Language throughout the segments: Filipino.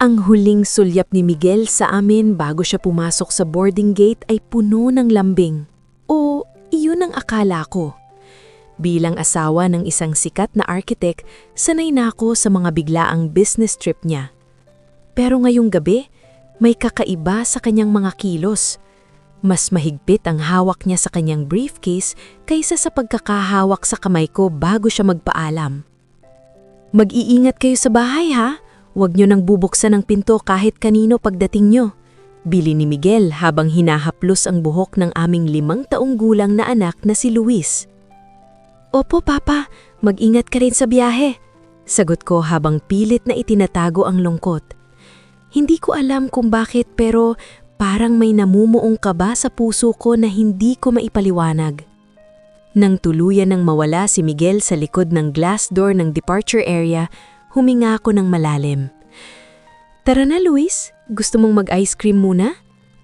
Ang huling sulyap ni Miguel sa amin bago siya pumasok sa boarding gate ay puno ng lambing. O iyon ang akala ko. Bilang asawa ng isang sikat na architect, sanay na ako sa mga biglaang business trip niya. Pero ngayong gabi, may kakaiba sa kanyang mga kilos. Mas mahigpit ang hawak niya sa kanyang briefcase kaysa sa pagkakahawak sa kamay ko bago siya magpaalam. Mag-iingat kayo sa bahay ha? Huwag niyo nang bubuksan ang pinto kahit kanino pagdating niyo. Bili ni Miguel habang hinahaplos ang buhok ng aming 5 taong gulang na anak na si Luis. Opo papa, mag-ingat ka rin sa biyahe. Sagot ko habang pilit na itinatago ang lungkot. Hindi ko alam kung bakit pero parang may namumuong kaba sa puso ko na hindi ko maipaliwanag. Nang tuluyan ng mawala si Miguel sa likod ng glass door ng departure area, huminga ako ng malalim. Tara na Luis, gusto mong mag-ice cream muna?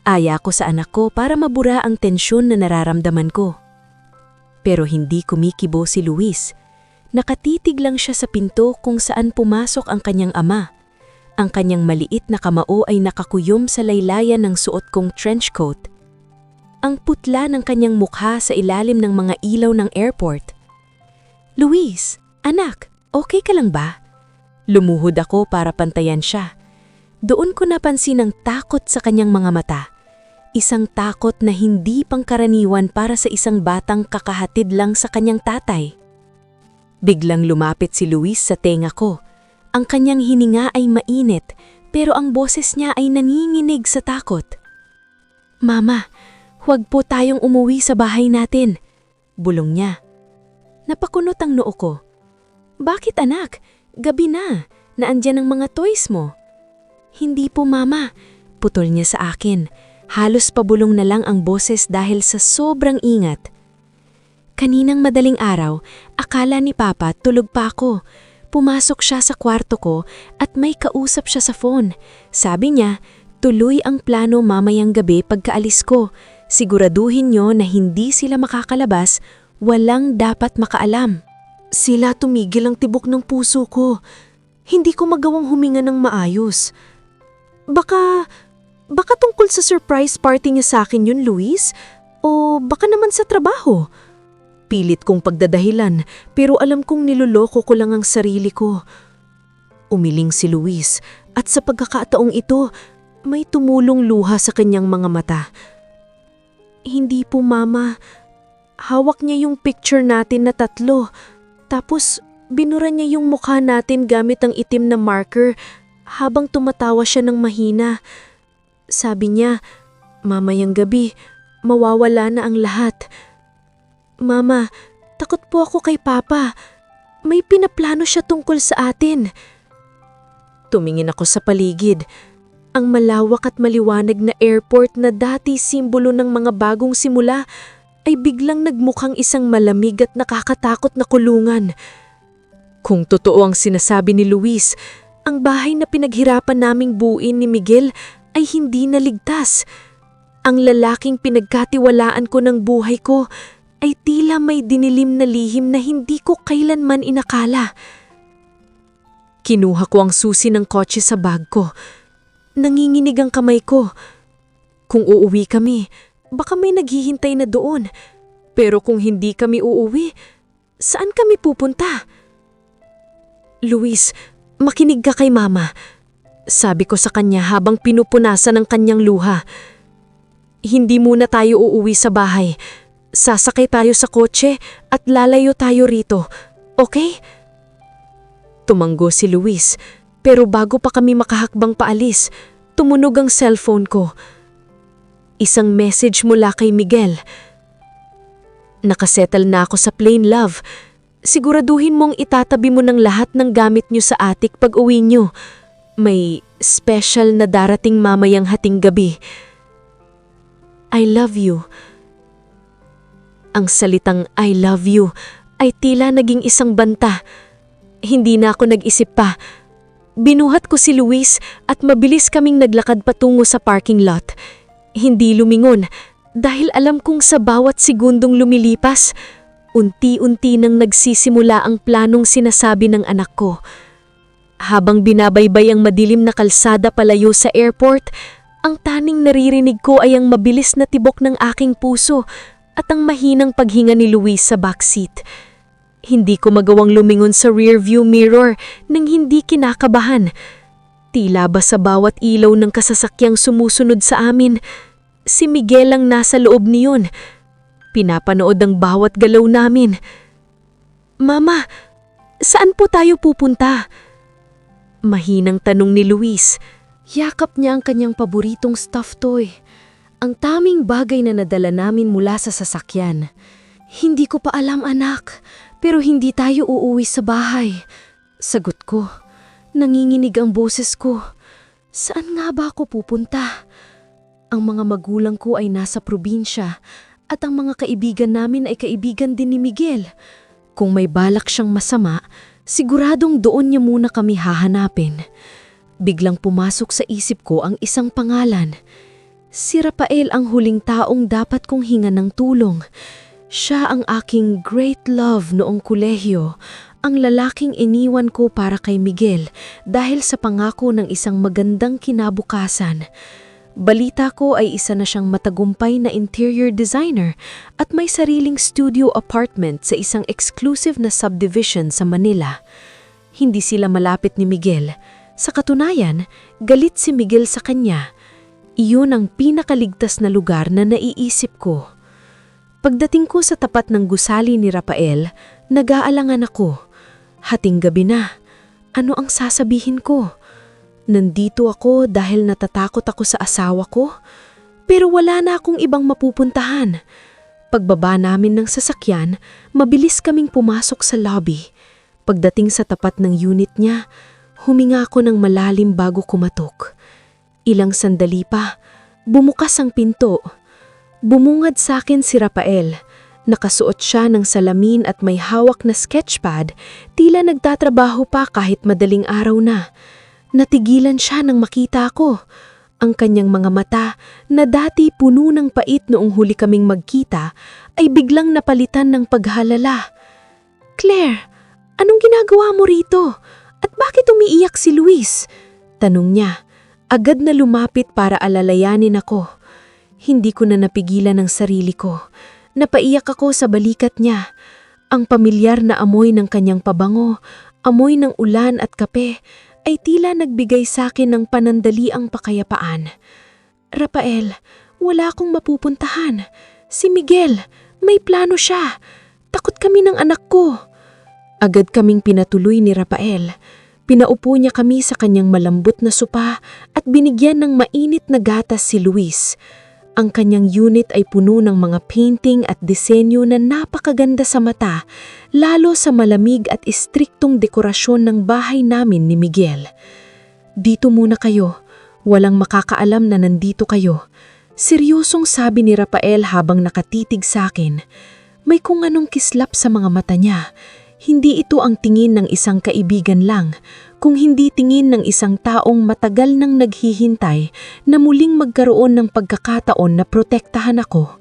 Aya ko sa anak ko para mabura ang tensyon na nararamdaman ko. Pero hindi kumikibo si Luis. Nakatitig lang siya sa pinto kung saan pumasok ang kanyang ama. Ang kanyang maliit na kamao ay nakakuyom sa laylayan ng suot kong trench coat. Ang putla ng kanyang mukha sa ilalim ng mga ilaw ng airport. Luis, anak, okay ka lang ba? Lumuhod ako para pantayan siya. Doon ko napansin ang takot sa kanyang mga mata. Isang takot na hindi pangkaraniwan para sa isang batang kakahatid lang sa kanyang tatay. Biglang lumapit si Luis sa tenga ko. Ang kanyang hininga ay mainit, pero ang boses niya ay nanginginig sa takot. Mama, huwag po tayong umuwi sa bahay natin. Bulong niya. Napakunot ang noo ko. Bakit anak? Gabi na andyan ang mga toys mo. Hindi po mama, putol niya sa akin. Halos pabulong na lang ang boses dahil sa sobrang ingat. Kaninang madaling araw, akala ni Papa tulog pa ako. Pumasok siya sa kwarto ko at may kausap siya sa phone. Sabi niya, tuloy ang plano mamayang gabi pagkaalis ko. Siguraduhin niyo na hindi sila makakalabas, walang dapat makaalam. Sila tumigil ang tibok ng puso ko. Hindi ko magawang huminga ng maayos. Baka tungkol sa surprise party niya sa akin yun, Luis? O baka naman sa trabaho? Pilit kong pagdadahilan pero alam kong niloloko ko lang ang sarili ko. Umiling si Luis at sa pagkakataong ito, may tumulong luha sa kanyang mga mata. Hindi po mama, hawak niya yung picture natin na 3. Tapos, binura niya yung mukha natin gamit ang itim na marker habang tumatawa siya ng mahina. Sabi niya, mamayang gabi, mawawala na ang lahat. Mama, takot po ako kay Papa. May pinaplano siya tungkol sa atin. Tumingin ako sa paligid. Ang malawak at maliwanag na airport na dati simbolo ng mga bagong simula ay biglang nagmukhang isang malamig at nakakatakot na kulungan. Kung totoo ang sinasabi ni Luis, ang bahay na pinaghirapan naming buuin ni Miguel ay hindi naligtas. Ang lalaking pinagkatiwalaan ko ng buhay ko ay tila may dinilim na lihim na hindi ko kailanman inakala. Kinuha ko ang susi ng kotse sa bag ko. Nanginginig ang kamay ko. Kung uuwi kami, baka may naghihintay na doon. Pero kung hindi kami uuwi, saan kami pupunta? Luis, makinig ka kay Mama. Sabi ko sa kanya habang pinupunasan ang kanyang luha. Hindi muna tayo uuwi sa bahay. Sasakay tayo sa kotse at lalayo tayo rito. Okay? Tumanggo si Luis, pero bago pa kami makahakbang paalis, tumunog ang cellphone ko. Isang message mula kay Miguel. Nakasettle na ako sa Plain Love. Siguraduhin mong itatabi mo ng lahat ng gamit nyo sa attic pag uwi nyo. May special na darating mamayang hating gabi. I love you. Ang salitang I love you ay tila naging isang banta. Hindi na ako nag-isip pa. Binuhat ko si Luis at mabilis kaming naglakad patungo sa parking lot. Hindi lumingon dahil alam kong sa bawat segundong lumilipas, unti-unti nang nagsisimula ang planong sinasabi ng anak ko. Habang binabaybay ang madilim na kalsada palayo sa airport, ang taning naririnig ko ay ang mabilis na tibok ng aking puso at ang mahinang paghinga ni Luis sa backseat. Hindi ko magawang lumingon sa rearview mirror nang hindi kinakabahan. Tila ba sa bawat ilaw ng kasasakyang sumusunod sa amin, si Miguel ang nasa loob niyon. Pinapanood ang bawat galaw namin. Mama, saan po tayo pupunta? Mahinang tanong ni Luis. Yakap niya ang kanyang paboritong stuffed toy. Ang taming bagay na nadala namin mula sa sasakyan. Hindi ko pa alam, anak, pero hindi tayo uuwi sa bahay. Sagot ko. Nanginginig ang boses ko. Saan nga ba ako pupunta? Ang mga magulang ko ay nasa probinsya at ang mga kaibigan namin ay kaibigan din ni Miguel. Kung may balak siyang masama, siguradong doon niya muna kami hahanapin. Biglang pumasok sa isip ko ang isang pangalan. Si Rafael ang huling taong dapat kong hingan ng tulong. Siya ang aking great love noong kolehiyo, ang lalaking iniwan ko para kay Miguel dahil sa pangako ng isang magandang kinabukasan. Balita ko ay isa na siyang matagumpay na interior designer at may sariling studio apartment sa isang exclusive na subdivision sa Manila. Hindi sila malapit ni Miguel. Sa katunayan, galit si Miguel sa kanya. Iyon ang pinakaligtas na lugar na naiisip ko. Pagdating ko sa tapat ng gusali ni Rafael, nag-aalangan ako. Hating gabi na. Ano ang sasabihin ko? Nandito ako dahil natatakot ako sa asawa ko, pero wala na akong ibang mapupuntahan. Pagbaba namin ng sasakyan, mabilis kaming pumasok sa lobby. Pagdating sa tapat ng unit niya, huminga ako ng malalim bago kumatok. Ilang sandali pa, bumukas ang pinto. Bumungad sa akin si Rafael. Nakasuot siya ng salamin at may hawak na sketchpad, tila nagtatrabaho pa kahit madaling araw na. Natigilan siya nang makita ako. Ang kanyang mga mata, na dati puno ng pait noong huli kaming magkita, ay biglang napalitan ng paghalala. Claire, anong ginagawa mo rito? At bakit umiiyak si Luis? Tanong niya. Agad na lumapit para alalayanin ako. Hindi ko na napigilan ang sarili ko. Napaiyak ako sa balikat niya. Ang pamilyar na amoy ng kanyang pabango, amoy ng ulan at kape, ay tila nagbigay sa akin ng panandaliang pakayapaan. Rafael, wala akong mapupuntahan. Si Miguel, may plano siya. Takot kami ng anak ko. Agad kaming pinatuloy ni Rafael. Pinaupo niya kami sa kanyang malambot na sopa at binigyan ng mainit na gatas si Luis. Ang kanyang unit ay puno ng mga painting at disenyo na napakaganda sa mata, lalo sa malamig at istriktong dekorasyon ng bahay namin ni Miguel. Dito muna kayo, walang makakaalam na nandito kayo. Seryosong sabi ni Rafael habang nakatitig sa akin. May kung anong kislap sa mga mata niya. Hindi ito ang tingin ng isang kaibigan lang, kung hindi tingin ng isang taong matagal nang naghihintay na muling magkaroon ng pagkakataon na protektahan ako.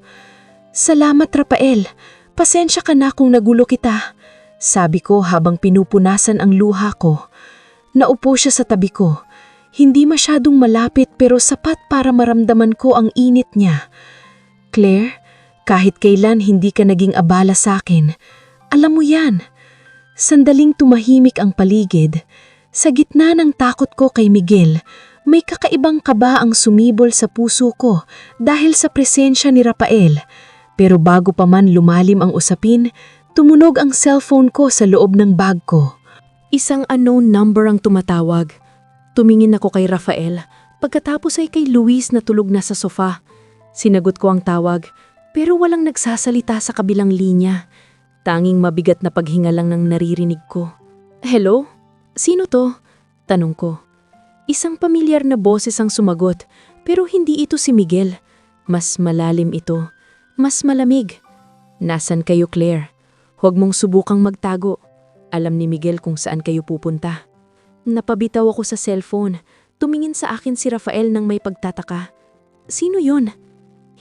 Salamat Rafael, pasensya ka na kung nagulo kita, sabi ko habang pinupunasan ang luha ko. Naupo siya sa tabi ko. Hindi masyadong malapit pero sapat para maramdaman ko ang init niya. Claire, kahit kailan hindi ka naging abala sa akin. Alam mo yan. Sandaling tumahimik ang paligid. Sa gitna ng takot ko kay Miguel, may kakaibang kaba ang sumibol sa puso ko dahil sa presensya ni Rafael. Pero bago pa man lumalim ang usapin, tumunog ang cellphone ko sa loob ng bag ko. Isang unknown number ang tumatawag. Tumingin ako kay Rafael, pagkatapos ay kay Luis na tulog na sa sofa. Sinagot ko ang tawag, pero walang nagsasalita sa kabilang linya. Tanging mabigat na paghinga lang ng naririnig ko. Hello? Sino to? Tanong ko. Isang pamilyar na boses ang sumagot, pero hindi ito si Miguel. Mas malalim ito. Mas malamig. Nasaan kayo, Claire? Huwag mong subukang magtago. Alam ni Miguel kung saan kayo pupunta. Napabitaw ako sa cellphone. Tumingin sa akin si Rafael nang may pagtataka. Sino yon?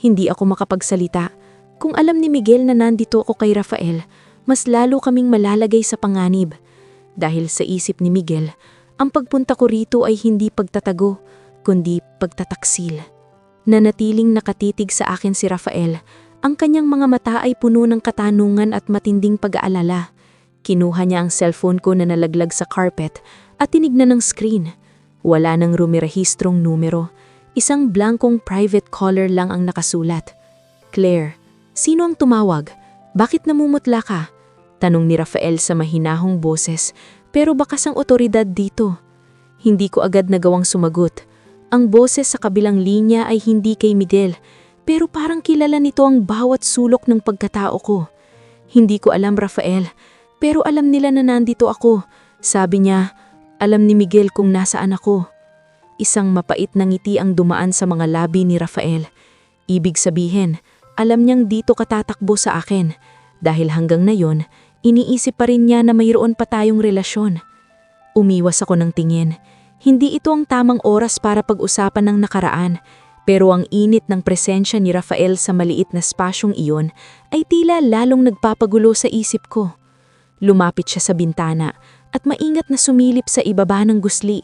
Hindi ako makapagsalita. Kung alam ni Miguel na nandito ako kay Rafael, mas lalo kaming malalagay sa panganib. Dahil sa isip ni Miguel, Ang pagpunta ko rito ay hindi pagtatago, kundi pagtataksil. Nanatiling nakatitig sa akin si Rafael. Ang kanyang mga mata ay puno ng katanungan at matinding pag-aalala. Kinuha niya ang cellphone ko na nalaglag sa carpet at tinignan ng screen. Wala nang rumirehistrong numero. Isang blankong private caller lang ang nakasulat. Claire, sino ang tumawag? Bakit namumutla ka? Tanong ni Rafael sa mahinahong boses, pero bakas ang otoridad dito. Hindi ko agad nagawang sumagot. Ang boses sa kabilang linya ay hindi kay Miguel, pero parang kilala nito ang bawat sulok ng pagkatao ko. Hindi ko alam, Rafael, pero alam nila na nandito ako. Sabi niya, alam ni Miguel kung nasaan ako. Isang mapait na ngiti ang dumaan sa mga labi ni Rafael. Ibig sabihin, alam niyang dito katatakbo sa akin. Dahil hanggang ngayon, iniisip pa rin niya na mayroon pa tayong relasyon. Umiwas ako ng tingin. Hindi ito ang tamang oras para pag-usapan ng nakaraan, pero ang init ng presensya ni Rafael sa maliit na spasyong iyon ay tila lalong nagpapagulo sa isip ko. Lumapit siya sa bintana at maingat na sumilip sa ibaba ng gusli.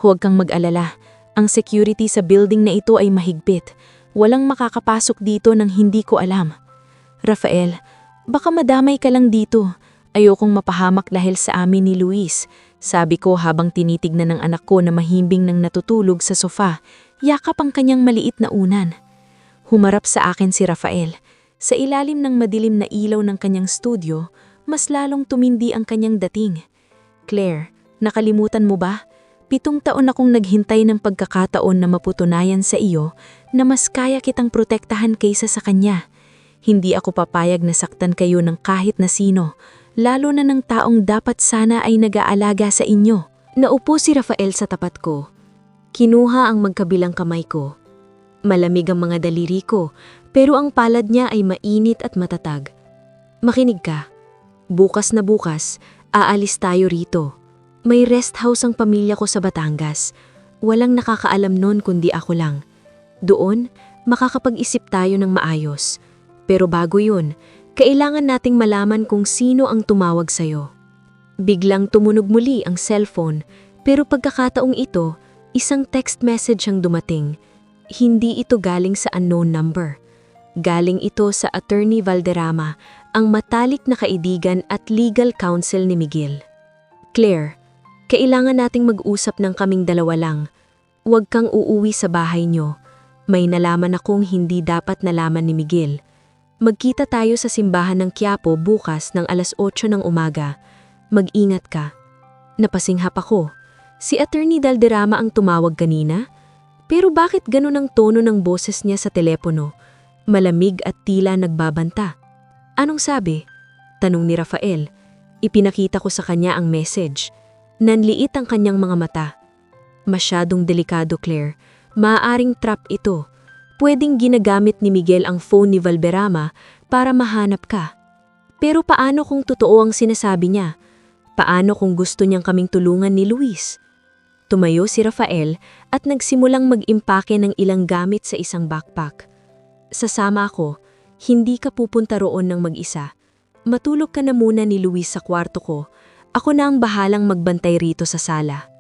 Huwag kang mag-alala, ang security sa building na ito ay mahigpit. Walang makakapasok dito nang hindi ko alam. Rafael, baka madamay ka lang dito. Ayokong mapahamak dahil sa amin ni Luis. Sabi ko habang tinitignan ng anak ko na mahimbing nang natutulog sa sofa, yakap ang kanyang maliit na unan. Humarap sa akin si Rafael. Sa ilalim ng madilim na ilaw ng kanyang studio, mas lalong tumindi ang kanyang dating. Claire, nakalimutan mo ba? 7 taon akong naghintay ng pagkakataon na maputunayan sa iyo na mas kaya kitang protektahan kaysa sa kanya. Hindi ako papayag na saktan kayo ng kahit na sino, lalo na ng taong dapat sana ay nag-aalaga sa inyo. Naupo si Rafael sa tapat ko. Kinuha ang magkabilang kamay ko. Malamig ang mga daliri ko, pero ang palad niya ay mainit at matatag. Makinig ka. Bukas na bukas, aalis tayo rito. May rest house ang pamilya ko sa Batangas. Walang nakakaalam nun kundi ako lang. Doon, makakapag-isip tayo ng maayos. Pero bago yun, kailangan nating malaman kung sino ang tumawag sa'yo. Biglang tumunog muli ang cellphone, pero pagkakataong ito, isang text message ang dumating. Hindi ito galing sa unknown number. Galing ito sa Attorney Valderrama, ang matalik na kaibigan at legal counsel ni Miguel. Claire, kailangan nating mag-usap ng kaming dalawa lang. Huwag kang uuwi sa bahay niyo. May nalaman akong hindi dapat nalaman ni Miguel. Magkita tayo sa simbahan ng Quiapo bukas ng 8:00 ng umaga. Mag-ingat ka. Napasinghap ako. Si Attorney Valderrama ang tumawag kanina? Pero bakit ganun ang tono ng boses niya sa telepono? Malamig at tila nagbabanta. Anong sabi? Tanong ni Rafael. Ipinakita ko sa kanya ang message. Nanliit ang kanyang mga mata. Masyadong delikado, Claire. Maaaring trap ito. Pwedeng ginagamit ni Miguel ang phone ni Valderrama para mahanap ka. Pero paano kung totoo ang sinasabi niya? Paano kung gusto niyang kaming tulungan ni Luis? Tumayo si Rafael at nagsimulang mag-impake ng ilang gamit sa isang backpack. Sasama ako, hindi ka pupunta roon ng mag-isa. Matulog ka na muna ni Luis sa kwarto ko. Ako na ang bahalang magbantay rito sa sala.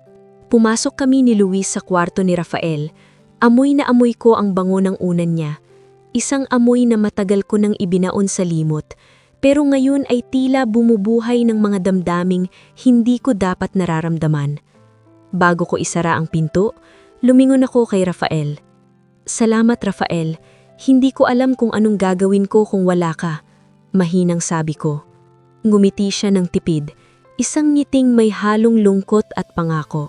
Pumasok kami ni Luis sa kwarto ni Rafael. Amoy na amoy ko ang bango ng unan niya. Isang amoy na matagal ko nang ibinaon sa limot. Pero ngayon ay tila bumubuhay ng mga damdaming hindi ko dapat nararamdaman. Bago ko isara ang pinto, lumingon ako kay Rafael. Salamat, Rafael. Hindi ko alam kung anong gagawin ko kung wala ka. Mahinang sabi ko. Ngumiti siya ng tipid. Isang ngiting may halong lungkot at pangako.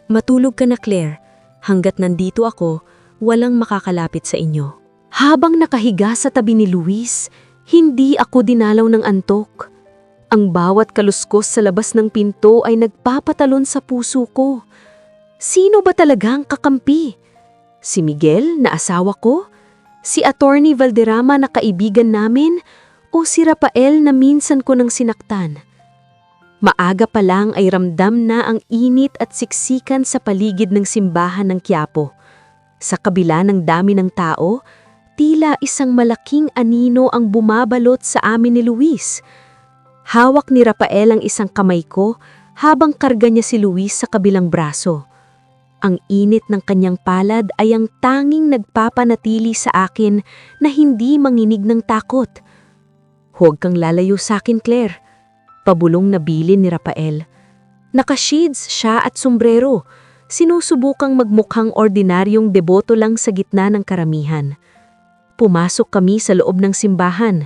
Matulog ka na, Claire. Hanggat nandito ako, walang makakalapit sa inyo. Habang nakahiga sa tabi ni Luis, hindi ako dinalaw ng antok. Ang bawat kaluskos sa labas ng pinto ay nagpapatalon sa puso ko. Sino ba talaga ang kakampi? Si Miguel na asawa ko? Si Attorney Valderrama na kaibigan namin? O si Rafael na minsan ko nang sinaktan? Maaga pa lang ay ramdam na ang init at siksikan sa paligid ng simbahan ng Quiapo. Sa kabila ng dami ng tao, tila isang malaking anino ang bumabalot sa amin ni Luis. Hawak ni Rafael ang isang kamay ko habang karga niya si Luis sa kabilang braso. Ang init ng kanyang palad ay ang tanging nagpapanatili sa akin na hindi manginig ng takot. "Huwag kang lalayo sa akin, Claire," pabulong na bilin ni Rafael. Naka-shades siya at sombrero, sinusubukang magmukhang ordinaryong deboto lang sa gitna ng karamihan. Pumasok kami sa loob ng simbahan.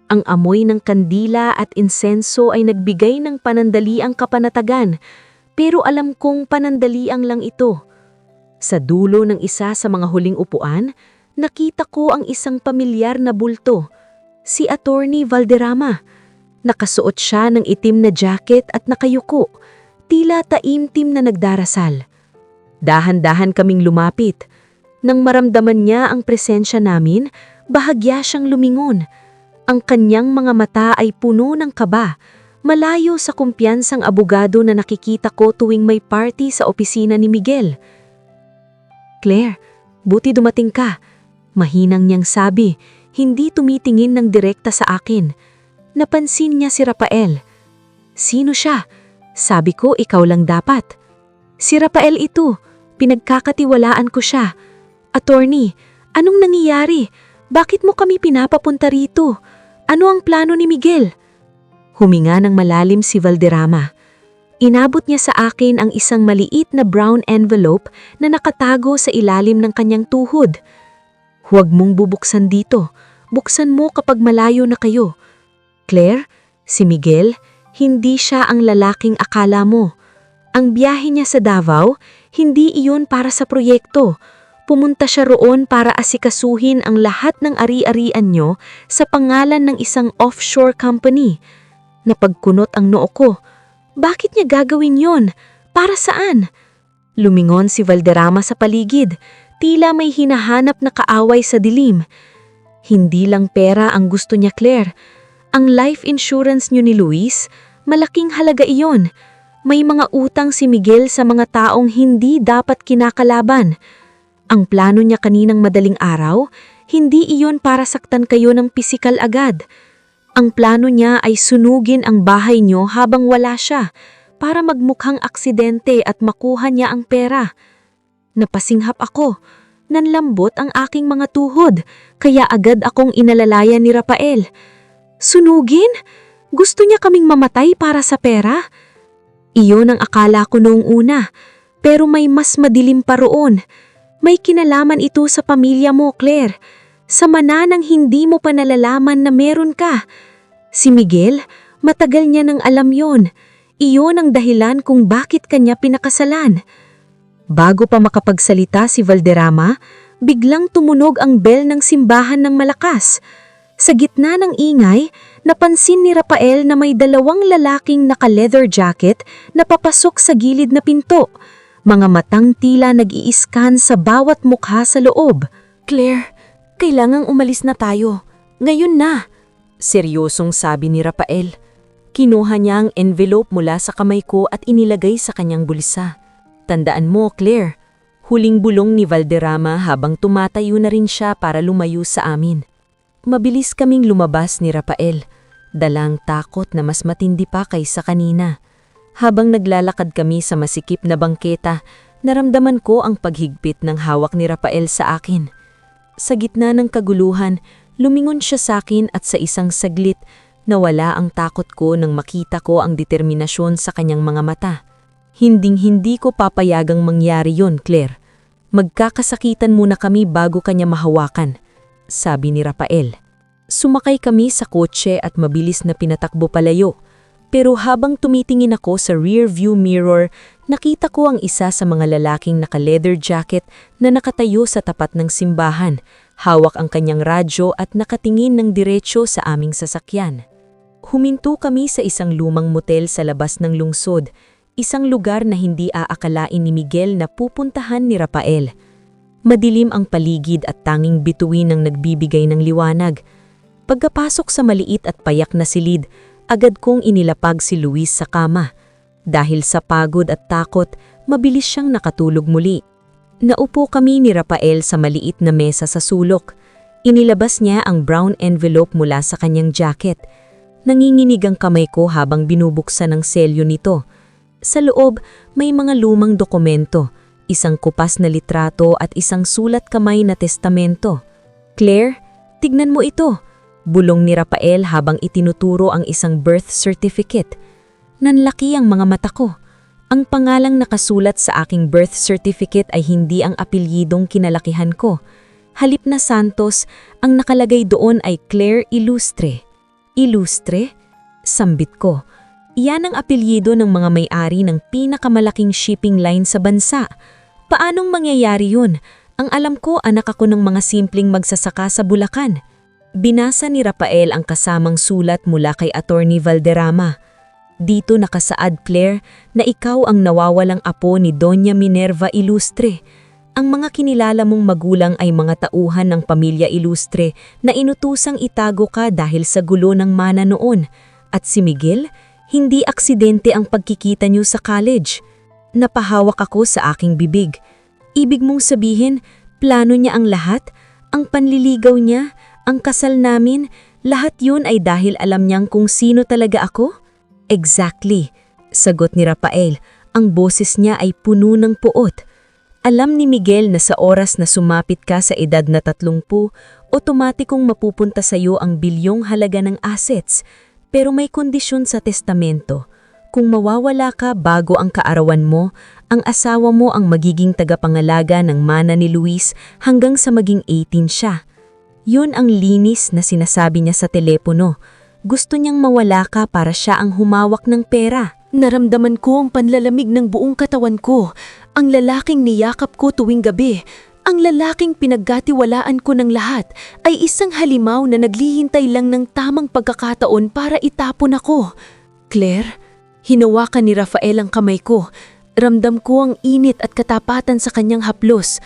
Ang amoy ng kandila at insenso ay nagbigay ng panandaliang kapanatagan, pero alam kong panandaliang lang ito. Sa dulo ng isa sa mga huling upuan, nakita ko ang isang pamilyar na bulto, si Attorney Valderrama. Nakasuot siya ng itim na jacket at nakayuko, tila taimtim na nagdarasal. Dahan-dahan kaming lumapit. Nang maramdaman niya ang presensya namin, bahagya siyang lumingon. Ang kanyang mga mata ay puno ng kaba, malayo sa kumpiyansang abogado na nakikita ko tuwing may party sa opisina ni Miguel. "Claire, buti dumating ka," mahinang niyang sabi, hindi tumitingin ng direkta sa akin. Napansin niya si Rafael. "Sino siya?" Sabi ko, "Ikaw lang dapat." "Si Rafael ito, pinagkakatiwalaan ko siya." "Attorney, anong nangyayari? Bakit mo kami pinapapunta rito? Ano ang plano ni Miguel?" Huminga ng malalim si Valderrama. Inabot niya sa akin ang isang maliit na brown envelope na nakatago sa ilalim ng kanyang tuhod. "Huwag mong bubuksan dito. Buksan mo kapag malayo na kayo. Claire, si Miguel, hindi siya ang lalaking akala mo. Ang biyahe niya sa Davao, hindi iyon para sa proyekto. Pumunta siya roon para asikasuhin ang lahat ng ari-arian niyo sa pangalan ng isang offshore company." Napagkunot ang noo ko. Bakit niya gagawin yon? Para saan? Lumingon si Valderrama sa paligid, tila may hinahanap na kaaway sa dilim. "Hindi lang pera ang gusto niya, Claire. Ang life insurance niyo ni Luis, malaking halaga iyon. May mga utang si Miguel sa mga taong hindi dapat kinakalaban. Ang plano niya kaninang madaling araw, hindi iyon para saktan kayo ng pisikal agad. Ang plano niya ay sunugin ang bahay niyo habang wala siya para magmukhang aksidente at makuha niya ang pera." Napasinghap ako. Nanlambot ang aking mga tuhod, kaya agad akong inalalayan ni Rafael. "Sunugin? Gusto niya kaming mamatay para sa pera?" Iyon ang akala ko noong una, pero may mas madilim pa roon. May kinalaman ito sa pamilya mo, Claire. Sa mananang hindi mo pa nalalaman na meron ka. Si Miguel, matagal niya nang alam yon. Iyon ang dahilan kung bakit kanya pinakasalan. Bago pa makapagsalita si Valderrama, biglang tumunog ang bell ng simbahan ng malakas. Sa gitna ng ingay, napansin ni Rafael na may dalawang lalaking naka-leather jacket na papasok sa gilid na pinto. Mga matang tila nag-i-scan sa bawat mukha sa loob. "Claire, kailangang umalis na tayo. Ngayon na," seryosong sabi ni Rafael. Kinuha niya ang envelope mula sa kamay ko at inilagay sa kanyang bulsa. "Tandaan mo, Claire," huling bulong ni Valderrama habang tumatayo na rin siya para lumayo sa amin. Mabilis kaming lumabas ni Rafael, dalang takot na mas matindi pa kaysa kanina. Habang naglalakad kami sa masikip na bangketa, naramdaman ko ang paghigpit ng hawak ni Rafael sa akin. Sa gitna ng kaguluhan, lumingon siya sa akin at sa isang saglit, nawala ang takot ko nang makita ko ang determinasyon sa kanyang mga mata. "Hinding-hindi ko papayagang mangyari yon, Claire. Magkakasakitan muna kami bago kanya mahawakan," sabi ni Rafael. Sumakay kami sa kotse at mabilis na pinatakbo palayo. Pero habang tumitingin ako sa rear view mirror, nakita ko ang isa sa mga lalaking naka-leather jacket na nakatayo sa tapat ng simbahan, hawak ang kanyang radyo at nakatingin ng diretso sa aming sasakyan. Huminto kami sa isang lumang motel sa labas ng lungsod, isang lugar na hindi aakalain ni Miguel na pupuntahan ni Rafael. Madilim ang paligid at tanging bituin ang nagbibigay ng liwanag. Pagkapasok sa maliit at payak na silid, agad kong inilapag si Luis sa kama. Dahil sa pagod at takot, mabilis siyang nakatulog muli. Naupo kami ni Rafael sa maliit na mesa sa sulok. Inilabas niya ang brown envelope mula sa kanyang jacket. Nanginginig ang kamay ko habang binubuksan ang selyo nito. Sa loob, may mga lumang dokumento, isang kupas na litrato at isang sulat kamay na testamento. Claire, tignan mo ito. Bulong ni Rafael habang itinuturo ang isang birth certificate. Nanlaki ang mga mata ko. Ang pangalang nakasulat sa aking birth certificate ay hindi ang apelyidong kinalakihan ko. Halip na Santos, ang nakalagay doon ay Claire Ilustre. Ilustre? Sambit ko. Iyan ang apelyido ng mga may-ari ng pinakamalaking shipping line sa bansa. Paanong mangyayari yun? Ang alam ko, anak ako ng mga simpleng magsasaka sa Bulacan. Binasa ni Rafael ang kasamang sulat mula kay Attorney Valderrama. Dito nakasaad, Claire, na ikaw ang nawawalang apo ni Doña Minerva Ilustre. Ang mga kinilala mong magulang ay mga tauhan ng pamilya Ilustre na inutusang itago ka dahil sa gulo ng mana noon. At si Miguel, hindi aksidente ang pagkikita niyo sa college. Napahawak ako sa aking bibig. Ibig mong sabihin, plano niya ang lahat? Ang panliligaw niya, ang kasal namin, lahat yun ay dahil alam niyang kung sino talaga ako? Exactly, sagot ni Rafael. Ang boses niya ay puno ng puot. Alam ni Miguel na sa oras na sumapit ka sa edad na 30, otomatikong mapupunta sa iyo ang bilyong halaga ng assets. Pero may kondisyon sa testamento. Kung mawawala ka bago ang kaarawan mo, ang asawa mo ang magiging tagapangalaga ng mana ni Luis hanggang sa maging 18 siya. Yun ang linis na sinasabi niya sa telepono. Gusto niyang mawala ka para siya ang humawak ng pera. Naramdaman ko ang panlalamig ng buong katawan ko. Ang lalaking niyakap ko tuwing gabi. Ang lalaking pinaggatiwalaan ko ng lahat ay isang halimaw na naglihintay lang ng tamang pagkakataon para itapon ako. Claire, hinawakan ni Rafael ang kamay ko. Ramdam ko ang init at katapatan sa kanyang haplos.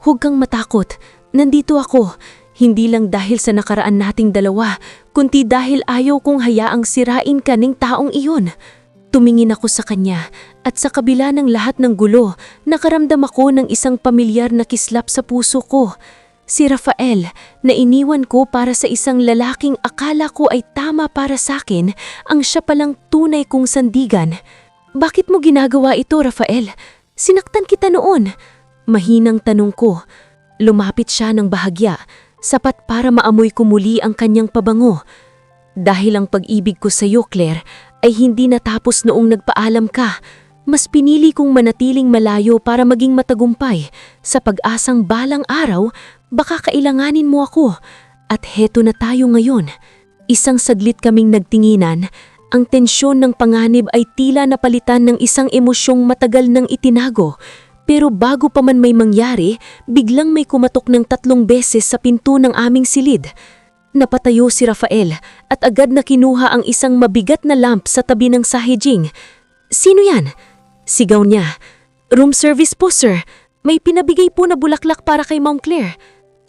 Huwag kang matakot. Nandito ako. Hindi lang dahil sa nakaraan nating dalawa, kundi dahil ayaw kong hayaang sirain ka ng taong iyon. Tumingin ako sa kanya at sa kabila ng lahat ng gulo, nakaramdam ako ng isang pamilyar na kislap sa puso ko. Si Rafael, na iniwan ko para sa isang lalaking akala ko ay tama para sa akin, ang siya palang tunay kong sandigan. Bakit mo ginagawa ito, Rafael? Sinaktan kita noon. Mahinang tanong ko. Lumapit siya ng bahagya, sapat para maamoy ko muli ang kanyang pabango. Dahil ang pag-ibig ko sa iyo, Claire, ay hindi natapos noong nagpaalam ka. Mas pinili kong manatiling malayo para maging matagumpay. Sa pag-asang balang araw, baka kailanganin mo ako. At heto na tayo ngayon. Isang saglit kaming nagtinginan. Ang tensyon ng panganib ay tila napalitan ng isang emosyong matagal nang itinago. Pero bago pa man may mangyari, biglang may kumatok ng 3 beses sa pinto ng aming silid. Napatayo si Rafael at agad na kinuha ang isang mabigat na lamp sa tabi ng sahijing. "Sino yan?" Sigaw niya. "Room service po, sir. May pinabigay po na bulaklak para kay Ma'am Claire."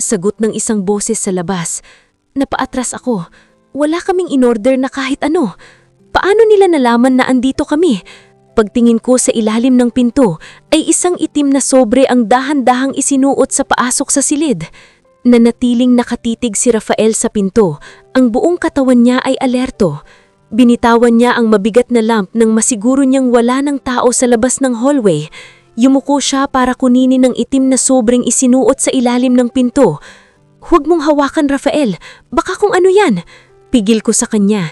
Sagot ng isang boses sa labas. Napaatras ako. Wala kaming inorder na kahit ano. Paano nila nalaman na andito kami? Pagtingin ko sa ilalim ng pinto, ay isang itim na sobre ang dahan-dahang isinuot sa paasok sa silid. Nanatiling nakatitig si Rafael sa pinto. Ang buong katawan niya ay alerto. Binitawan niya ang mabigat na lamp nang masiguro niyang wala ng tao sa labas ng hallway. Yumuko siya para kuninin ang itim na sobreng isinuot sa ilalim ng pinto. "Huwag mong hawakan, Rafael. Baka kung ano yan." Pigil ko sa kanya.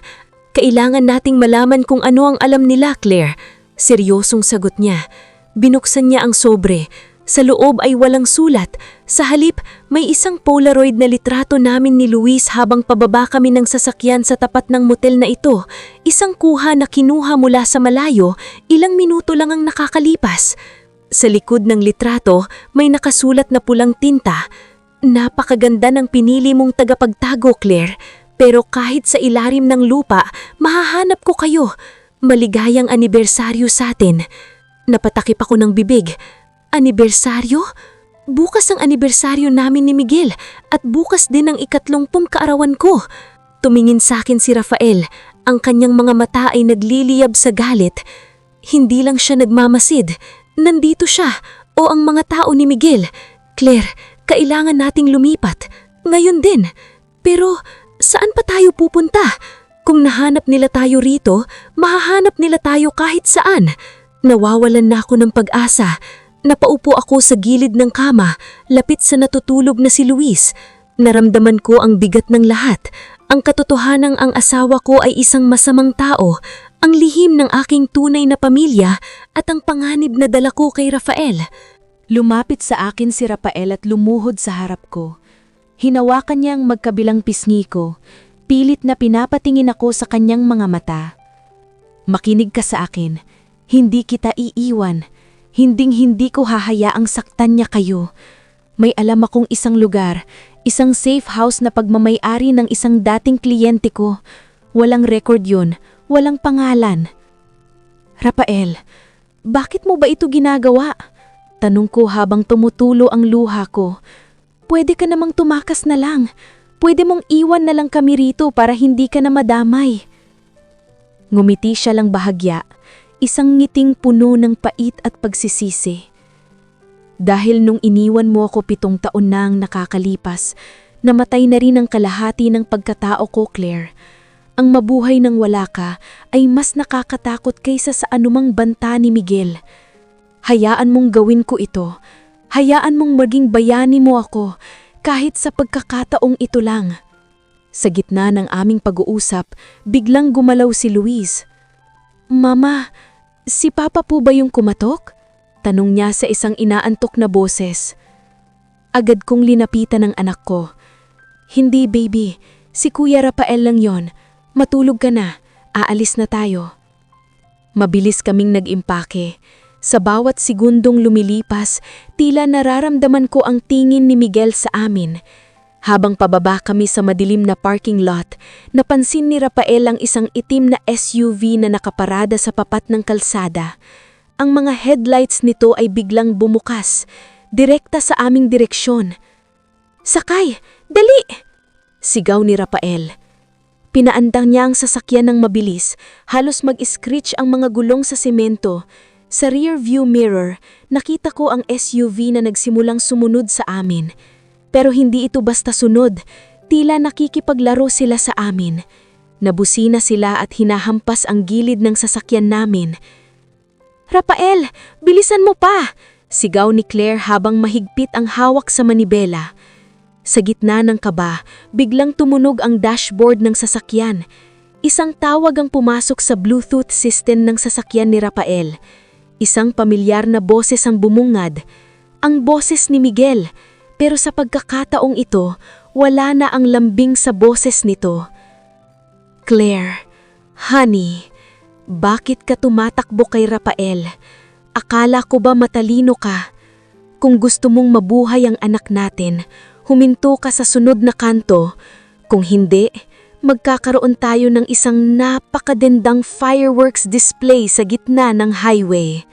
"Kailangan nating malaman kung ano ang alam nila, Claire." Seryosong sagot niya. Binuksan niya ang sobre. Sa loob ay walang sulat. Sa halip, may isang Polaroid na litrato namin ni Luis habang pababa kami ng sasakyan sa tapat ng motel na ito. Isang kuha na kinuha mula sa malayo, ilang minuto lang ang nakakalipas. Sa likod ng litrato, may nakasulat na pulang tinta. "Napakaganda ng pinili mong tagapagtago, Claire. Pero kahit sa ilalim ng lupa, mahahanap ko kayo. Maligayang anibersaryo sa atin." Napatakip ako ng bibig. Anibersaryo? Bukas ang anibersaryo namin ni Miguel at bukas din ang 30 kaarawan ko. Tumingin sa akin si Rafael. Ang kanyang mga mata ay nagliliyab sa galit. Hindi lang siya nagmamasid. Nandito siya o ang mga tao ni Miguel. "Claire, kailangan nating lumipat. Ngayon din. Pero saan pa tayo pupunta? Kung nahanap nila tayo rito, mahahanap nila tayo kahit saan." Nawawalan na ako ng pag-asa. Napaupo ako sa gilid ng kama, lapit sa natutulog na si Luis. Naramdaman ko ang bigat ng lahat. Ang katotohanang ang asawa ko ay isang masamang tao, ang lihim ng aking tunay na pamilya at ang panganib na dala ko kay Rafael. Lumapit sa akin si Rafael at lumuhod sa harap ko. Hinawakan niya ang magkabilang pisngi ko. Pilit na pinapatingin ako sa kanyang mga mata. Makinig ka sa akin. Hindi kita iiwan. Hinding-hindi ko hahayaang saktan niya kayo. May alam akong isang lugar, isang safe house na pagmamay-ari ng isang dating kliyente ko. Walang record yun, walang pangalan. Rafael, bakit mo ba ito ginagawa? Tanong ko habang tumutulo ang luha ko. Pwede ka namang tumakas na lang. Pwede mong iwan na lang kami rito para hindi ka na madamay. Ngumiti siya lang bahagya, isang ngiting puno ng pait at pagsisisi. Dahil nung iniwan mo ako 7 taon na ang nakakalipas, namatay na rin ang kalahati ng pagkatao ko, Claire. Ang mabuhay ng wala ka ay mas nakakatakot kaysa sa anumang banta ni Miguel. Hayaan mong gawin ko ito. Hayaan mong maging bayani mo ako kahit sa pagkakataong ito lang. Sa gitna ng aming pag-uusap, biglang gumalaw si Luis. Mama, si Papa po ba yung kumatok? Tanong niya sa isang inaantok na boses. Agad kong linapitan ng anak ko. Hindi baby, si Kuya Rafael lang yon. Matulog ka na, aalis na tayo. Mabilis kaming nag-impake. Sa bawat segundong lumilipas, tila nararamdaman ko ang tingin ni Miguel sa amin. Habang pababa kami sa madilim na parking lot, napansin ni Rafael ang isang itim na SUV na nakaparada sa papat ng kalsada. Ang mga headlights nito ay biglang bumukas, direkta sa aming direksyon. "Sakay! Dali!" sigaw ni Rafael. Pinaandang niya ang sasakyan ng mabilis, halos mag-screech ang mga gulong sa semento. Sa rear view mirror, nakita ko ang SUV na nagsimulang sumunod sa amin. Pero hindi ito basta sunod, tila nakikipaglaro sila sa amin. Nabusina sila at hinahampas ang gilid ng sasakyan namin. "Rafael, bilisan mo pa!" sigaw ni Claire habang mahigpit ang hawak sa manibela. Sa gitna ng kaba, biglang tumunog ang dashboard ng sasakyan. Isang tawag ang pumasok sa Bluetooth system ng sasakyan ni Rafael. Isang pamilyar na boses ang bumungad, ang boses ni Miguel, pero sa pagkakataong ito, wala na ang lambing sa boses nito. "Claire, honey, bakit ka tumatakbo kay Rafael? Akala ko ba matalino ka? Kung gusto mong mabuhay ang anak natin, huminto ka sa sunod na kanto. Kung hindi, magkakaroon tayo ng isang napakadendang fireworks display sa gitna ng highway."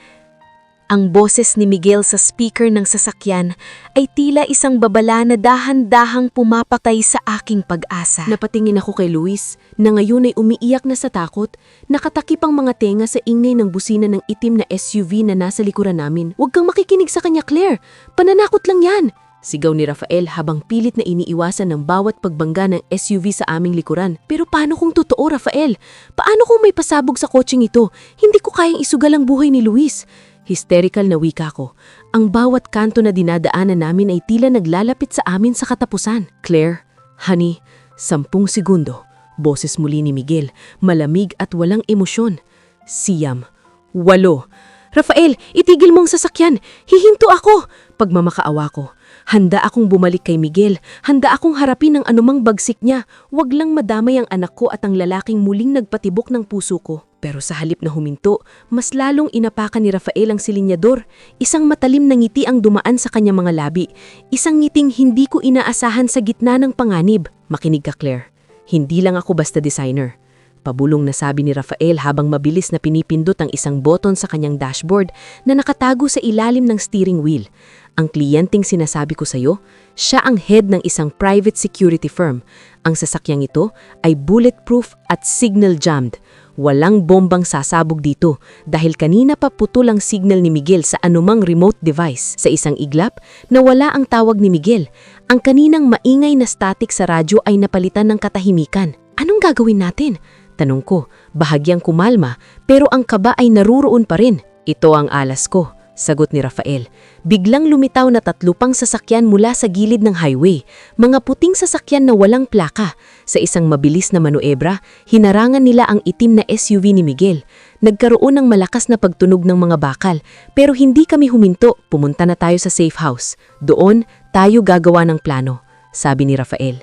Ang boses ni Miguel sa speaker ng sasakyan ay tila isang babala na dahan-dahang pumapatay sa aking pag-asa. Napatingin ako kay Luis na ngayon ay umiiyak na sa takot, nakatakip ang mga tenga sa ingay ng busina ng itim na SUV na nasa likuran namin. "Huwag kang makikinig sa kanya, Claire. Pananakot lang yan!" sigaw ni Rafael habang pilit na iniiwasan ng bawat pagbangga ng SUV sa aming likuran. "Pero paano kung totoo, Rafael? Paano kung may pasabog sa kotseng ito? Hindi ko kayang isugal ang buhay ni Luis." Hysterical na wika ko. Ang bawat kanto na dinadaanan namin ay tila naglalapit sa amin sa katapusan. "Claire, honey, 10 segundo." Boses muli ni Miguel, malamig at walang emosyon. "Siyam, 8. Rafael, itigil mo ang sasakyan. Hihinto ako." Pagmamakaawa ko. Handa akong bumalik kay Miguel. Handa akong harapin ang anumang bagsik niya. Wag lang madamay ang anak ko at ang lalaking muling nagpatibok ng puso ko. Pero sa halip na huminto, mas lalong inapakan ni Rafael ang silinyador. Isang matalim na ngiti ang dumaan sa kanyang mga labi. Isang ngiting hindi ko inaasahan sa gitna ng panganib. "Makinig ka, Claire. Hindi lang ako basta designer." Pabulong na sabi ni Rafael habang mabilis na pinipindot ang isang button sa kanyang dashboard na nakatago sa ilalim ng steering wheel. "Ang kliyenteng sinasabi ko sa iyo, siya ang head ng isang private security firm. Ang sasakyang ito ay bulletproof at signal jammed. Walang bombang sasabog dito dahil kanina pa putol ang signal ni Miguel sa anumang remote device." Sa isang iglap, nawala ang tawag ni Miguel. Ang kaninang maingay na static sa radyo ay napalitan ng katahimikan. "Anong gagawin natin?" tanong ko, bahagyang kumalma, pero ang kaba ay naruroon pa rin. Ito ang alas ko, sagot ni Rafael. Biglang lumitaw na 3 pang sasakyan mula sa gilid ng highway. Mga puting sasakyan na walang plaka. Sa isang mabilis na manuebra, hinarangan nila ang itim na SUV ni Miguel. Nagkaroon ng malakas na pagtunog ng mga bakal, pero hindi kami huminto. Pumunta na tayo sa safe house. Doon, tayo gagawa ng plano, sabi ni Rafael.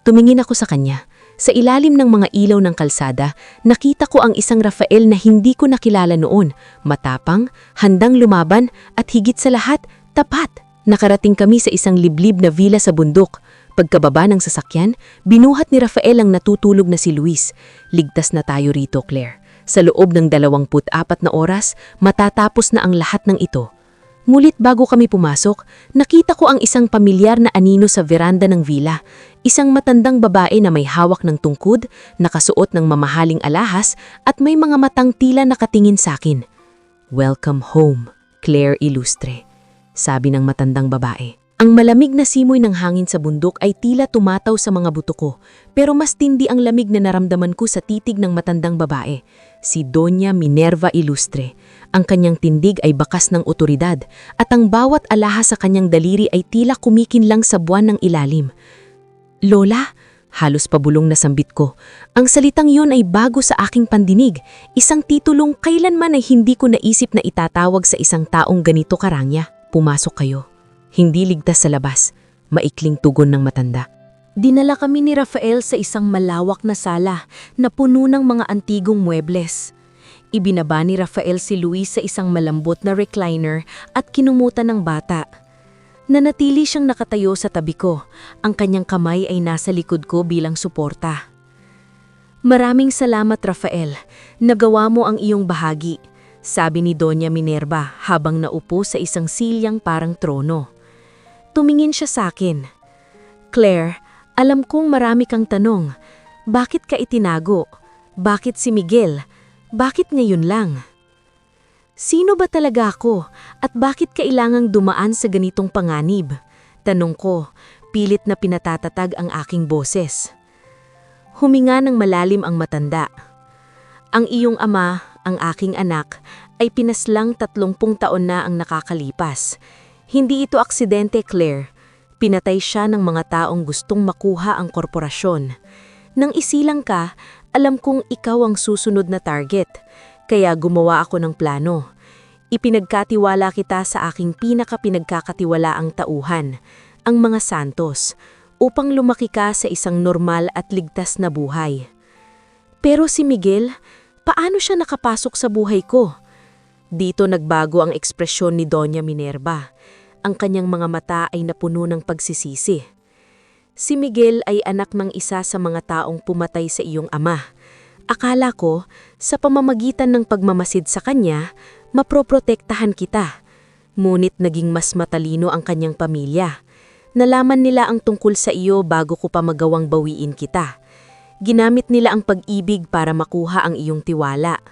Tumingin ako sa kanya. Sa ilalim ng mga ilaw ng kalsada, nakita ko ang isang Rafael na hindi ko nakilala noon. Matapang, handang lumaban, at higit sa lahat, tapat. Nakarating kami sa isang liblib na villa sa bundok. Pagkababa ng sasakyan, binuhat ni Rafael ang natutulog na si Luis. Ligtas na tayo rito, Claire. Sa loob ng 24 na oras, matatapos na ang lahat ng ito. Ngunit bago kami pumasok, nakita ko ang isang pamilyar na anino sa veranda ng villa. Isang matandang babae na may hawak ng tungkod, nakasuot ng mamahaling alahas at may mga matang tila nakatingin sa akin. "Welcome home, Claire Ilustre," sabi ng matandang babae. Ang malamig na simoy ng hangin sa bundok ay tila tumataw sa mga buto ko, pero mas tindi ang lamig na naramdaman ko sa titig ng matandang babae, si Doña Minerva Ilustre. Ang kanyang tindig ay bakas ng otoridad at ang bawat alahas sa kanyang daliri ay tila kumikinlang sa buwan ng ilalim. "Lola," halos pabulong na sambit ko. Ang salitang yun ay bago sa aking pandinig, isang titulong kailanman ay hindi ko naisip na itatawag sa isang taong ganito karangya. "Pumasok kayo. Hindi ligtas sa labas," maikling tugon ng matanda. Dinala kami ni Rafael sa isang malawak na sala na puno ng mga antigong muebles. Ibinaba ni Rafael si Luis sa isang malambot na recliner at kinumutan ng bata. Nanatili siyang nakatayo sa tabi ko. Ang kanyang kamay ay nasa likod ko bilang suporta. "Maraming salamat, Rafael. Nagawa mo ang iyong bahagi," sabi ni Doña Minerva habang naupo sa isang silyang parang trono. Tumingin siya sa akin. "Claire, alam kong marami kang tanong. Bakit ka itinago? Bakit si Miguel? Bakit ngayon lang? Sino ba talaga ako at bakit kailangang dumaan sa ganitong panganib?" Tanong ko, pilit na pinatatatag ang aking boses. Huminga ng malalim ang matanda. "Ang iyong ama, ang aking anak, ay pinaslang 30 taon na ang nakakalipas. Hindi ito aksidente, Claire. Pinatay siya ng mga taong gustong makuha ang korporasyon. Nang isilang ka, alam kong ikaw ang susunod na target, kaya gumawa ako ng plano. Ipinagkatiwala kita sa aking pinaka-pinagkakatiwalaang tauhan, ang mga Santos, upang lumaki ka sa isang normal at ligtas na buhay. Pero si Miguel, paano siya nakapasok sa buhay ko?" Dito nagbago ang ekspresyon ni Doña Minerva. Ang kanyang mga mata ay napuno ng pagsisisi. "Si Miguel ay anak ng isa sa mga taong pumatay sa iyong ama. Akala ko, sa pamamagitan ng pagmamasid sa kanya, maproprotektahan kita. Ngunit naging mas matalino ang kanyang pamilya. Nalaman nila ang tungkol sa iyo bago ko pa magawang bawiin kita. Ginamit nila ang pag-ibig para makuha ang iyong tiwala.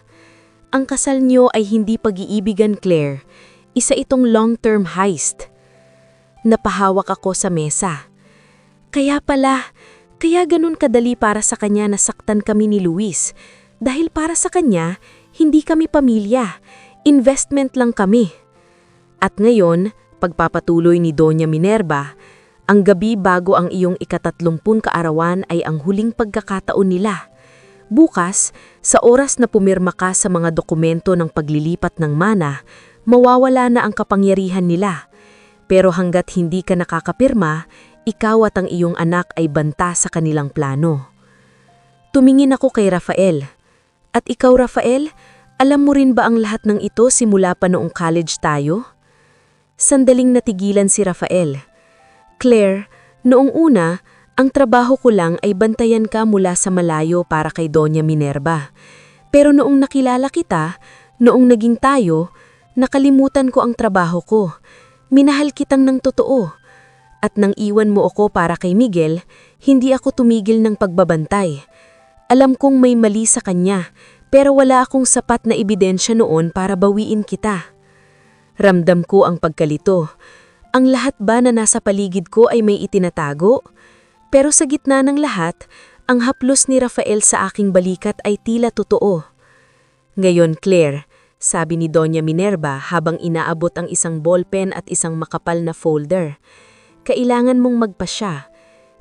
Ang kasal niyo ay hindi pag-iibigan, Claire. Isa itong long-term heist." Napahawak ako sa mesa. Kaya ganun kadali para sa kanya na saktan kami ni Luis. Dahil para sa kanya, hindi kami pamilya. Investment lang kami. At ngayon, pagpapatuloy ni Doña Minerva, ang gabi bago ang iyong ika-30 kaarawan ay ang huling pagkakataon nila. Bukas, sa oras na pumirma ka sa mga dokumento ng paglilipat ng mana, mawawala na ang kapangyarihan nila. Pero hanggat hindi ka nakakapirma, ikaw at ang iyong anak ay banta sa kanilang plano. Tumingin ako kay Rafael. "At ikaw, Rafael, alam mo rin ba ang lahat ng ito simula pa noong college tayo?" Sandaling natigilan si Rafael. "Claire, noong una, ang trabaho ko lang ay bantayan ka mula sa malayo para kay Doña Minerva. Pero noong nakilala kita, noong naging tayo, nakalimutan ko ang trabaho ko. Minahal kitang ng totoo. At nang iwan mo ako para kay Miguel, hindi ako tumigil ng pagbabantay. Alam kong may mali sa kanya, pero wala akong sapat na ebidensya noon para bawiin kita." Ramdam ko ang pagkalito. Ang lahat ba na nasa paligid ko ay may itinatago? Pero sa gitna ng lahat, ang haplos ni Rafael sa aking balikat ay tila totoo. "Ngayon, Claire, sabi ni Doña Minerva habang inaabot ang isang ballpen at isang makapal na folder. Kailangan mong magpasya.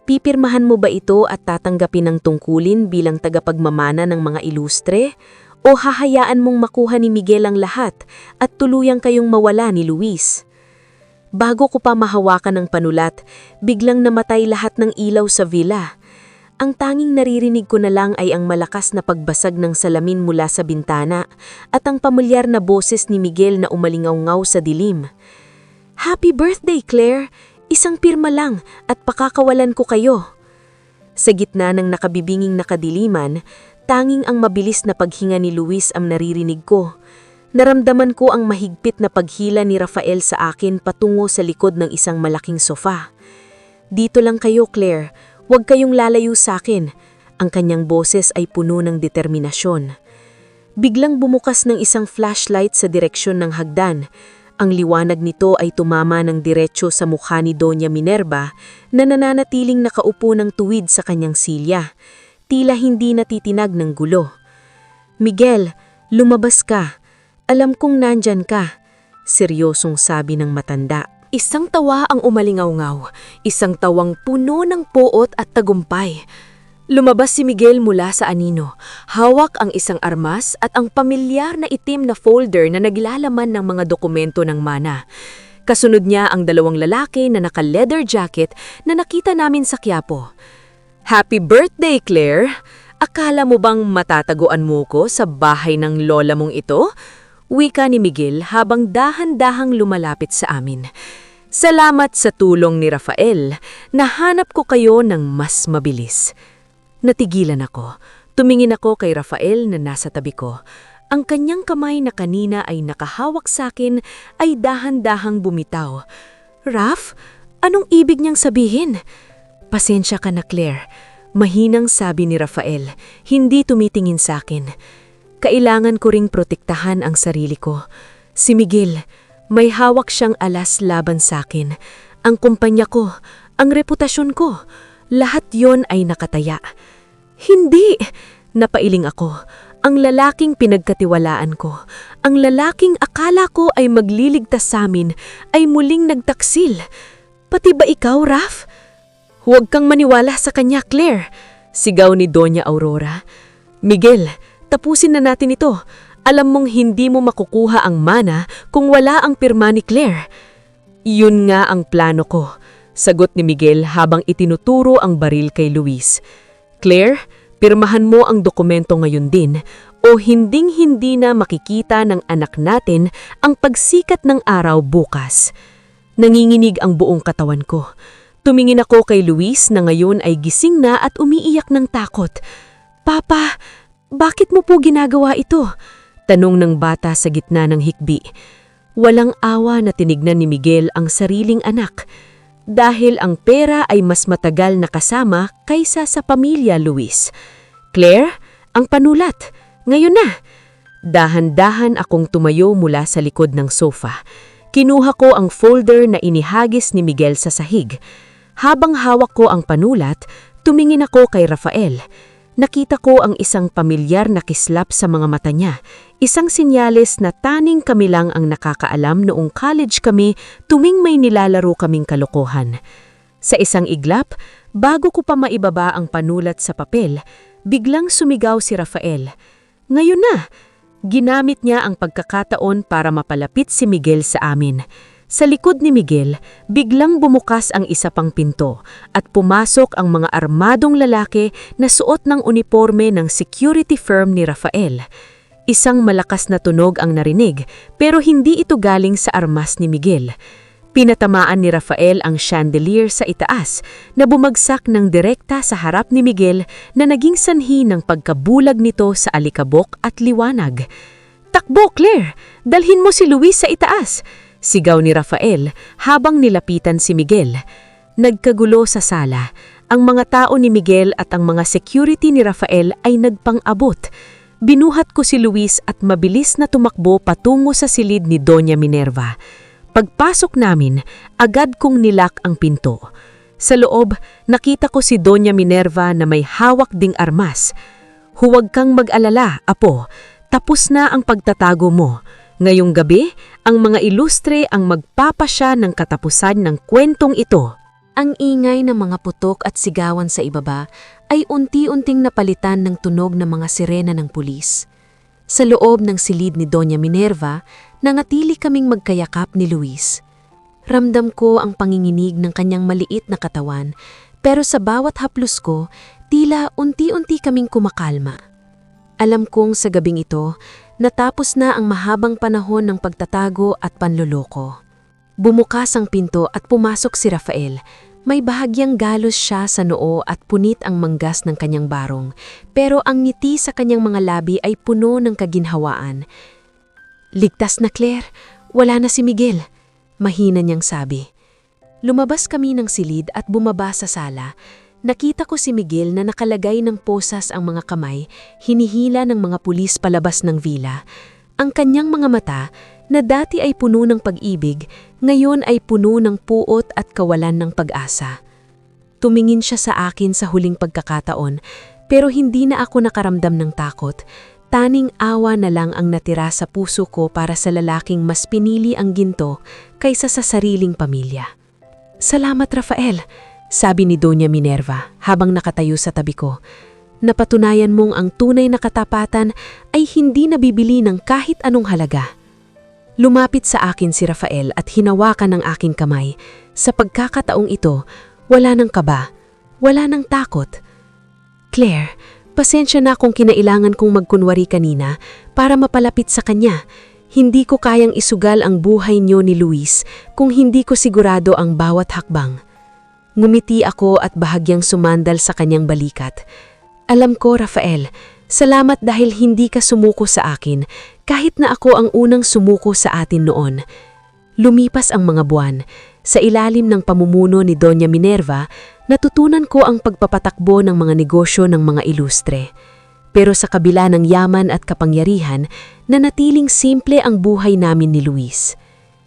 Pipirmahan mo ba ito at tatanggapin ng tungkulin bilang tagapagmamana ng mga ilustre? O hahayaan mong makuha ni Miguel ang lahat at tuluyang kayong mawala ni Luis? Bago ko pa mahawakan ng panulat, biglang namatay lahat ng ilaw sa villa. Ang tanging naririnig ko na lang ay ang malakas na pagbasag ng salamin mula sa bintana at ang pamilyar na boses ni Miguel na umalingaw-ngaw sa dilim. "Happy birthday, Claire! Isang pirma lang at pakakawalan ko kayo." Sa gitna ng nakabibinging nakadiliman, tanging ang mabilis na paghinga ni Luis ang naririnig ko. Naramdaman ko ang mahigpit na paghila ni Rafael sa akin patungo sa likod ng isang malaking sofa. "Dito lang kayo, Claire. Huwag kayong lalayo sa akin." Ang kanyang boses ay puno ng determinasyon. Biglang bumukas ng isang flashlight sa direksyon ng hagdan. Ang liwanag nito ay tumama ng diretso sa mukha ni Doña Minerva na nananatiling nakaupo ng tuwid sa kanyang silya. Tila hindi natitinag ng gulo. "Miguel, lumabas ka. Alam kong nandyan ka," seryosong sabi ng matanda. Isang tawa ang umalingaw-ngaw, isang tawang puno ng poot at tagumpay. Lumabas si Miguel mula sa anino. Hawak ang isang armas at ang pamilyar na itim na folder na naglalaman ng mga dokumento ng mana. Kasunod niya ang dalawang lalaki na naka-leather jacket na nakita namin sa Quiapo. "Happy birthday, Claire! Akala mo bang matataguan mo ko sa bahay ng lola mong ito?" Wika ni Miguel habang dahan-dahang lumalapit sa amin. "Salamat sa tulong ni Rafael. Nahanap ko kayo ng mas mabilis." Natigilan ako. Tumingin ako kay Rafael na nasa tabi ko. Ang kanyang kamay na kanina ay nakahawak sa akin ay dahan-dahang bumitaw. "Raf, anong ibig niyang sabihin?" "Pasensya ka na, Claire," mahinang sabi ni Rafael, hindi tumitingin sa akin. "Kailangan ko ring protektahan ang sarili ko. Si Miguel, may hawak siyang alas laban sa akin. Ang kumpanya ko, ang reputasyon ko, lahat yon ay nakataya." "Hindi!" Napailing ako. Ang lalaking pinagkatiwalaan ko, ang lalaking akala ko ay magliligtas sa amin, ay muling nagtaksil. "Pati ba ikaw, Raf?" "Huwag kang maniwala sa kanya, Claire," sigaw ni Doña Aurora. "Miguel, tapusin na natin ito. Alam mong hindi mo makukuha ang mana kung wala ang pirma ni Claire." "Yun nga ang plano ko," sagot ni Miguel habang itinuturo ang baril kay Luis. "Claire, pirmahan mo ang dokumento ngayon din o hinding-hindi na makikita ng anak natin ang pagsikat ng araw bukas." Nanginginig ang buong katawan ko. Tumingin ako kay Luis na ngayon ay gising na at umiiyak ng takot. "Papa, bakit mo po ginagawa ito?" tanong ng bata sa gitna ng hikbi. Walang awa na tinignan ni Miguel ang sariling anak. Dahil ang pera ay mas matagal na kasama kaysa sa pamilya, Luis. "Claire, ang panulat. Ngayon na." Dahan-dahan akong tumayo mula sa likod ng sofa. Kinuha ko ang folder na inihagis ni Miguel sa sahig. Habang hawak ko ang panulat, tumingin ako kay Rafael. Nakita ko ang isang pamilyar na kislap sa mga mata niya. Isang senyales na taning kami lang ang nakakaalam noong college kami tuwing may nilalaro kaming kalokohan. Sa isang iglap, bago ko pa maibaba ang panulat sa papel, biglang sumigaw si Rafael. "Ngayon na!" Ginamit niya ang pagkakataon para mapalapit si Miguel sa amin. Sa likod ni Miguel, biglang bumukas ang isa pang pinto at pumasok ang mga armadong lalaki na suot ng uniforme ng security firm ni Rafael. Isang malakas na tunog ang narinig pero hindi ito galing sa armas ni Miguel. Pinatamaan ni Rafael ang chandelier sa itaas na bumagsak ng direkta sa harap ni Miguel na naging sanhi ng pagkabulag nito sa alikabok at liwanag. "Takbo, Claire! Dalhin mo si Luis sa itaas!" sigaw ni Rafael habang nilapitan si Miguel. Nagkagulo sa sala. Ang mga tao ni Miguel at ang mga security ni Rafael ay nagpang-abot. Binuhat ko si Luis at mabilis na tumakbo patungo sa silid ni Doña Minerva. Pagpasok namin, agad kong nilak ang pinto. Sa loob, nakita ko si Doña Minerva na may hawak ding armas. "Huwag kang mag-alala, apo. Tapos na ang pagtatago mo. Ngayong gabi, ang mga ilustre ang magpapasya ng katapusan ng kwentong ito. Ang ingay ng mga putok at sigawan sa ibaba ay unti-unting napalitan ng tunog ng mga sirena ng pulis. Sa loob ng silid ni Doña Minerva, nangatili kaming magkayakap ni Luis. Ramdam ko ang panginginig ng kanyang maliit na katawan, pero sa bawat haplos ko, tila unti-unti kaming kumakalma. Alam kong sa gabing ito, natapos na ang mahabang panahon ng pagtatago at panloloko. Bumukas ang pinto at pumasok si Rafael. May bahagyang galos siya sa noo at punit ang manggas ng kanyang barong, pero ang ngiti sa kanyang mga labi ay puno ng kaginhawaan. "Ligtas na, Claire. Wala na si Miguel," mahina niyang sabi. Lumabas kami ng silid at bumaba sa sala. Nakita ko si Miguel na nakalagay ng posas ang mga kamay, hinihila ng mga pulis palabas ng villa. Ang kanyang mga mata, na dati ay puno ng pag-ibig, ngayon ay puno ng puot at kawalan ng pag-asa. Tumingin siya sa akin sa huling pagkakataon, pero hindi na ako nakaramdam ng takot. Taning awa na lang ang natira sa puso ko para sa lalaking mas pinili ang ginto kaysa sa sariling pamilya. "Salamat, Rafael," sabi ni Doña Minerva habang nakatayo sa tabi ko. "Napatunayan mong ang tunay na katapatan ay hindi nabibili ng kahit anong halaga." Lumapit sa akin si Rafael at hinawakan ang aking kamay. Sa pagkakataong ito, wala nang kaba, wala nang takot. "Claire, pasensya na kung kinailangan kong magkunwari kanina para mapalapit sa kanya. Hindi ko kayang isugal ang buhay niyo ni Luis kung hindi ko sigurado ang bawat hakbang." Ngumiti ako at bahagyang sumandal sa kanyang balikat. "Alam ko, Rafael, salamat dahil hindi ka sumuko sa akin kahit na ako ang unang sumuko sa atin noon." Lumipas ang mga buwan. Sa ilalim ng pamumuno ni Doña Minerva, natutunan ko ang pagpapatakbo ng mga negosyo ng mga ilustre. Pero sa kabila ng yaman at kapangyarihan, nanatiling simple ang buhay namin ni Luis.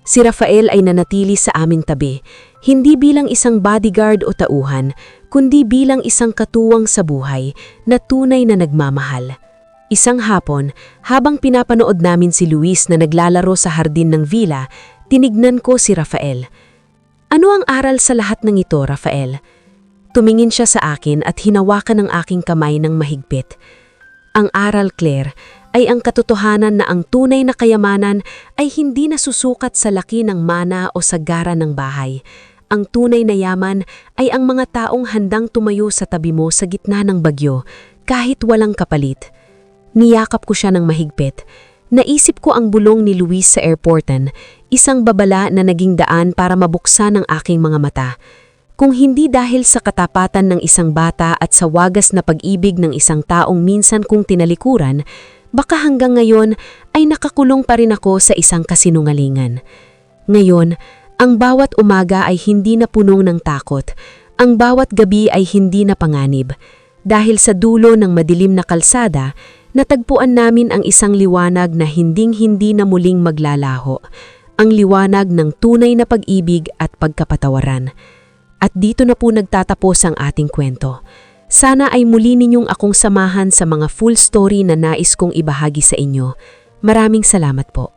Si Rafael ay nanatili sa aming tabi, hindi bilang isang bodyguard o tauhan, kundi bilang isang katuwang sa buhay na tunay na nagmamahal. Isang hapon, habang pinapanood namin si Luis na naglalaro sa hardin ng villa, tinignan ko si Rafael. "Ano ang aral sa lahat ng ito, Rafael?" Tumingin siya sa akin at hinawakan ang aking kamay ng mahigpit. "Ang aral, Claire, ay ang katotohanan na ang tunay na kayamanan ay hindi nasusukat sa laki ng mana o sagara ng bahay. Ang tunay na yaman ay ang mga taong handang tumayo sa tabi mo sa gitna ng bagyo, kahit walang kapalit." Niyakap ko siya ng mahigpit. Naisip ko ang bulong ni Luis sa airportan, isang babala na naging daan para mabuksan ang aking mga mata. Kung hindi dahil sa katapatan ng isang bata at sa wagas na pag-ibig ng isang taong minsan kong tinalikuran, baka hanggang ngayon ay nakakulong pa rin ako sa isang kasinungalingan. Ngayon, ang bawat umaga ay hindi na punong ng takot. Ang bawat gabi ay hindi na panganib. Dahil sa dulo ng madilim na kalsada, natagpuan namin ang isang liwanag na hinding-hindi na muling maglalaho. Ang liwanag ng tunay na pag-ibig at pagkapatawaran. At dito na po nagtatapos ang ating kwento. Sana ay muli ninyong akong samahan sa mga full story na nais kong ibahagi sa inyo. Maraming salamat po.